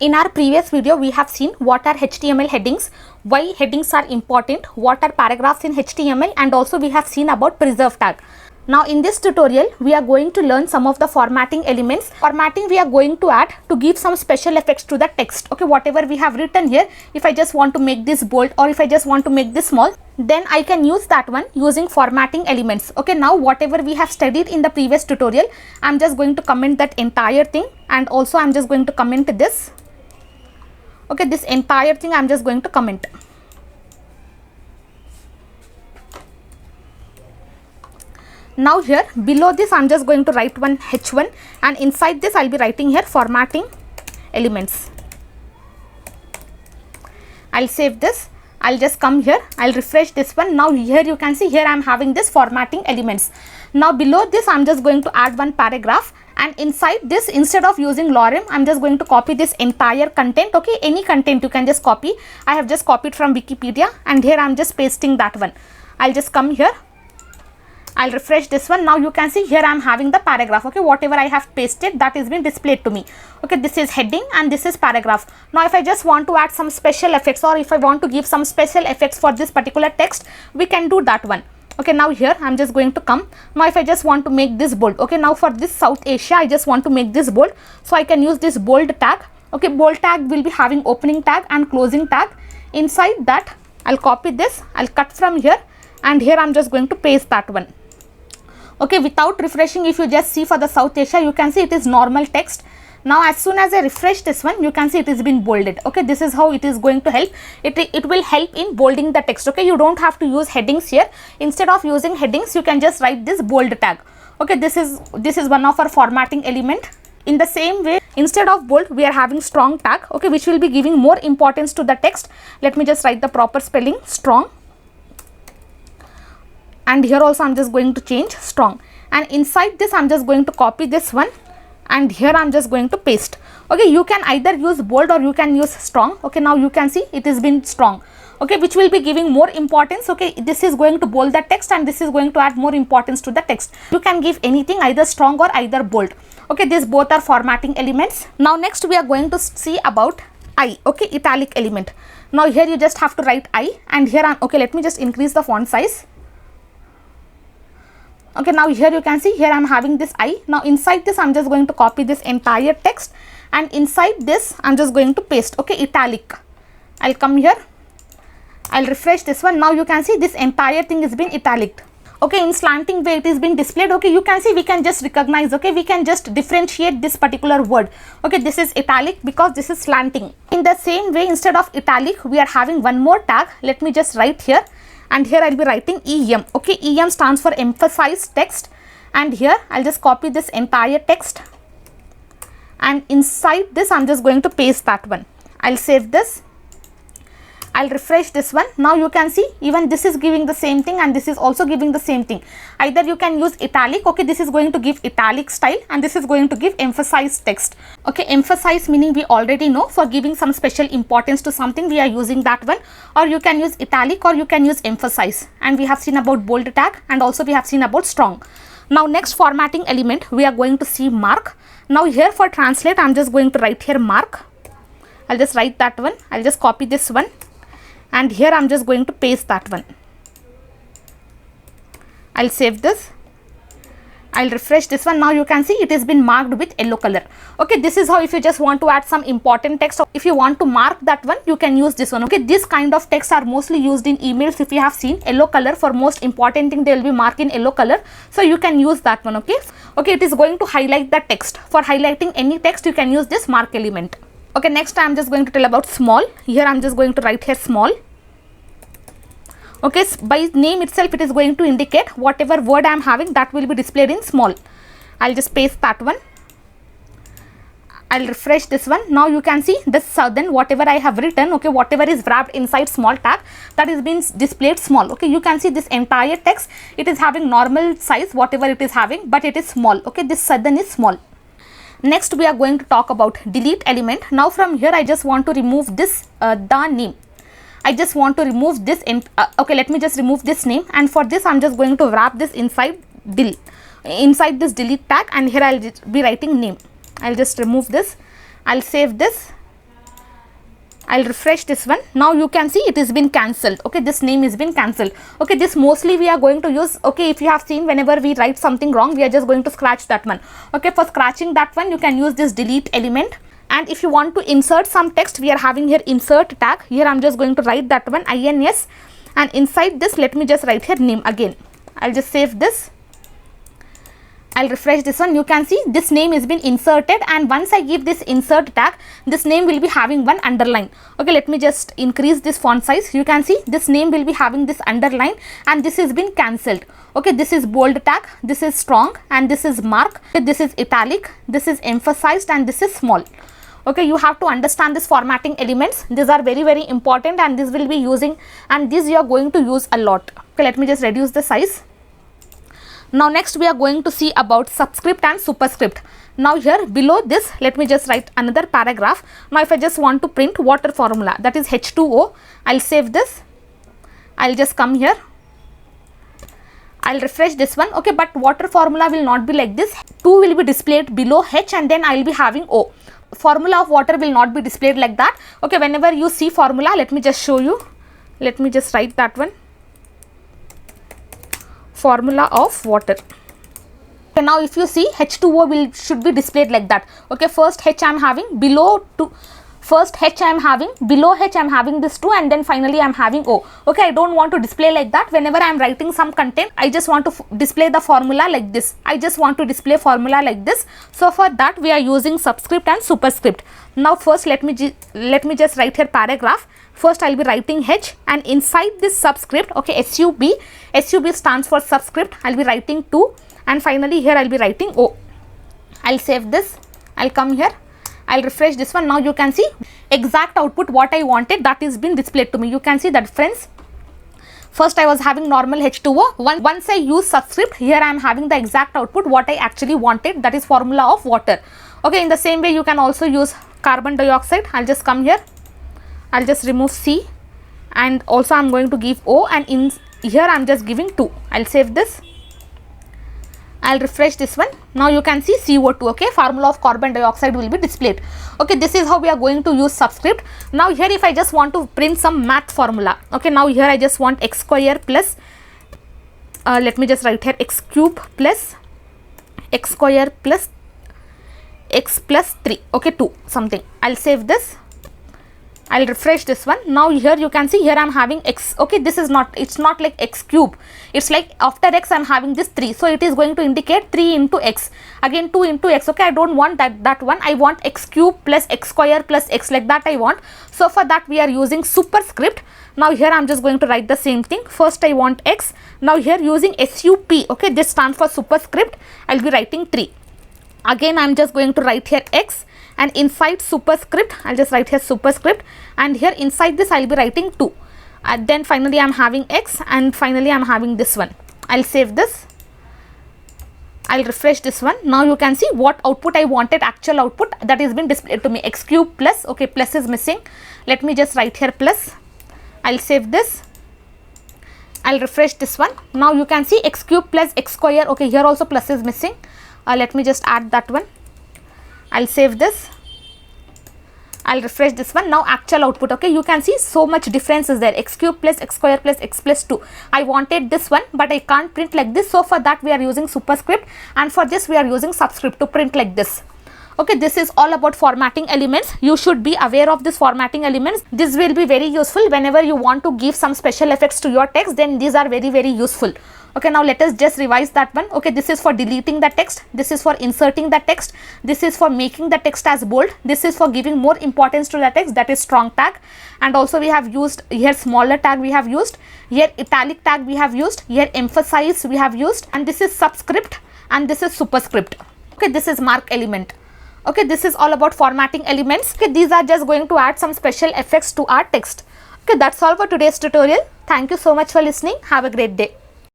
In our previous video, we have seen what are HTML headings, why headings are important, what are paragraphs in HTML, and also we have seen about preserve tag. Now in this tutorial, we are going to learn some of the formatting elements. Formatting we are going to add to give some special effects to the text. Okay, whatever we have written here, if I just want to make this bold or if I just want to make this small, then I can use that one using formatting elements. Okay, now whatever we have studied in the previous tutorial, I'm just going to comment that entire thing, and also I'm just going to comment this. Okay, this entire thing I'm just going to comment. Now here below this I'm just going to write one H1, and inside this I'll be writing here formatting elements. I'll save this. I'll just come here, I'll refresh this one. Now here you can see here I'm having this formatting elements. Now below this I'm just going to add one paragraph, and inside this, instead of using lorem, I'm just going to copy this entire content. Okay, any content you can just copy. I have just copied from Wikipedia, and here I'm just pasting that one. I'll just come here, I'll refresh this one. Now you can see here I'm having the paragraph. Okay, whatever I have pasted, that is being displayed to me. Okay, this is heading and this is paragraph. Now if I just want to add some special effects, or if I want to give some special effects for this particular text, we can do that one. Okay, now here I'm just going to come. Now if I just want to make this bold, okay, now for this South Asia I just want to make this bold, so I can use this bold tag. Okay, bold tag will be having opening tag and closing tag. Inside that I'll copy this, I'll cut from here, and here I'm just going to paste that one. Okay, without refreshing, if you just see for the South Asia, you can see it is normal text. Now as soon as I refresh this one, you can see it is been bolded. Okay, this is how it is going to help. It will help in bolding the text. Okay, you don't have to use headings here. Instead of using headings, you can just write this bold tag. Okay, this is one of our formatting element. In the same way, instead of bold, we are having strong tag. Okay, which will be giving more importance to the text. Let me just write the proper spelling, strong. And here also I'm just going to change strong, and inside this I'm just going to copy this one, and here I'm just going to paste. Okay, you can either use bold or you can use strong. Okay, now you can see it has been strong. Okay, which will be giving more importance. Okay, this is going to bold the text, and this is going to add more importance to the text. You can give anything, either strong or either bold. Okay, these both are formatting elements. Now next we are going to see about I. Okay, italic element. Now here you just have to write I, and here I'm okay, let me just increase the font size. Okay, now here you can see here I'm having this I. Now inside this I'm just going to copy this entire text, and inside this I'm just going to paste. Okay, italic. I'll come here, I'll refresh this one. Now you can see this entire thing is been italic. Okay, in slanting way it is been displayed. Okay, you can see we can just recognize. Okay, we can just differentiate this particular word. Okay, this is italic because this is slanting. In the same way, instead of italic, we are having one more tag. Let me just write here. And here I'll be writing EM. Okay, EM stands for emphasized text, and here I'll just copy this entire text, and inside this I'm just going to paste that one. I'll save this, I'll refresh this one. Now you can see even this is giving the same thing, and this is also giving the same thing. Either you can use italic. Okay, this is going to give italic style, and this is going to give emphasized text. Okay, emphasize meaning we already know, for giving some special importance to something we are using that one. Or you can use italic, or you can use emphasize. And we have seen about bold tag, and also we have seen about strong. Now next formatting element we are going to see mark. Now here for translate I'm just going to write here mark. I'll just write that one. I'll just copy this one, and here I'm just going to paste that one. I'll save this, I'll refresh this one. Now you can see it has been marked with yellow color. Okay, this is how if you just want to add some important text, or if you want to mark that one, you can use this one. Okay, this kind of text are mostly used in emails. If you have seen yellow color for most important thing, they will be marked in yellow color, so you can use that one. Okay, okay, it is going to highlight the text. For highlighting any text, you can use this mark element. Okay, next I'm just going to tell about small. Here I'm just going to write here small. Okay, by name itself it is going to indicate whatever word I am having, that will be displayed in small. I'll just paste that one. I'll refresh this one. Now you can see this southern, whatever I have written, okay, whatever is wrapped inside small tag, that is being displayed small. Okay, you can see this entire text, it is having normal size, whatever it is having, but it is small. Okay, this southern is small. Next we are going to talk about delete element. Now from here I just want to remove this the name. I just want to remove this. Okay, let me just remove this name, and for this I'm just going to wrap this inside this delete tag, and here I'll be writing name. I'll just remove this, I'll save this, I'll refresh this one. Now you can see it has been cancelled. Okay, this name has been cancelled. Okay, this mostly we are going to use. Okay, if you have seen, whenever we write something wrong, we are just going to scratch that one. Okay, for scratching that one, you can use this delete element. And if you want to insert some text, we are having here insert tag. Here I'm just going to write that one, ins, and inside this, let me just write here name again. I'll just save this. I'll refresh this one. You can see this name has been inserted, and once I give this insert tag, this name will be having one underline. Okay, let me just increase this font size. You can see this name will be having this underline, and this has been cancelled. Okay, this is bold tag, this is strong, and this is mark. Okay, this is italic, this is emphasized, and this is small. Okay, you have to understand this formatting elements. These are very, very important, and this will be using, and this you are going to use a lot. Okay, let me just reduce the size. Now next we are going to see about subscript and superscript. Now here below this, let me just write another paragraph. Now if I just want to print water formula, that is H2O, I'll save this. I'll just come here. I'll refresh this one. Okay, but water formula will not be like this. 2 will be displayed below H, and then I'll be having O. Formula of water will not be displayed like that. Okay, whenever you see formula, let me just show you. Let me just write that one. Formula of water. Okay, now if you see, H2O should be displayed like that. Okay, first H I am having, below to first H I am having, below H I am having this 2, and then finally I am having O. Okay, I don't want to display like that. Whenever I am writing some content, I just want to display the formula like this. I just want to display formula like this. So for that we are using subscript and superscript. Now first let me just write here paragraph. First I'll be writing H, and inside this subscript, okay, SUB stands for subscript. I'll be writing 2, and finally here I'll be writing O. I'll save this. I'll come here. I'll refresh this one. Now you can see exact output what I wanted, that is been displayed to me. You can see that, friends. First I was having normal H2O. Once I use subscript, here I am having the exact output what I actually wanted, that is formula of water. Okay, in the same way you can also use carbon dioxide. I'll just come here. I'll just remove C, and also I'm going to give O, and in here I'm just giving 2. I'll save this. I'll refresh this one. Now you can see CO2. Okay, formula of carbon dioxide will be displayed. Okay, this is how we are going to use subscript. Now here if I just want to print some math formula, okay, now here I just want x square plus let me just write here x cube plus x square plus x plus 3, okay, 2 something. I'll save this. I'll refresh this one. Now here you can see, here I'm having x. Okay, this is not, it's not like x cube. It's like after x I'm having this 3. So it is going to indicate 3 into x. Again 2 into x. Okay, I don't want that one. I want x cube plus x square plus x, like that I want. So for that we are using superscript. Now here I'm just going to write the same thing. First I want x. Now here using SUP. Okay, this stands for superscript. I'll be writing 3. Again I'm just going to write here x, and inside superscript I'll just write here superscript, and here inside this I'll be writing 2, and then finally I'm having x, and finally I'm having this one. I'll save this. I'll refresh this one. Now you can see what output I wanted, actual output, that is been displayed to me. X cube plus, okay, plus is missing. Let me just write here plus. I'll save this. I'll refresh this one. Now you can see x cube plus x square. Okay, here also plus is missing. Let me just add that one. I'll save this. I'll refresh this one. Now actual output. Okay, you can see so much difference is there. X cube plus x square plus x plus 2. I wanted this one, but I can't print like this. So for that we are using superscript, and for this we are using subscript to print like this. Okay, this is all about formatting elements. You should be aware of this formatting elements. This will be very useful whenever you want to give some special effects to your text. Then these are very, very useful. Okay, now let us just revise that one. Okay, this is for deleting the text. This is for inserting the text. This is for making the text as bold. This is for giving more importance to the text, that is strong tag. And also we have used here smaller tag we have used. Here italic tag we have used. Here emphasize we have used. And this is subscript, and this is superscript. Okay, this is mark element. Okay, this is all about formatting elements. Okay, these are just going to add some special effects to our text. Okay, that's all for today's tutorial. Thank you so much for listening. Have a great day.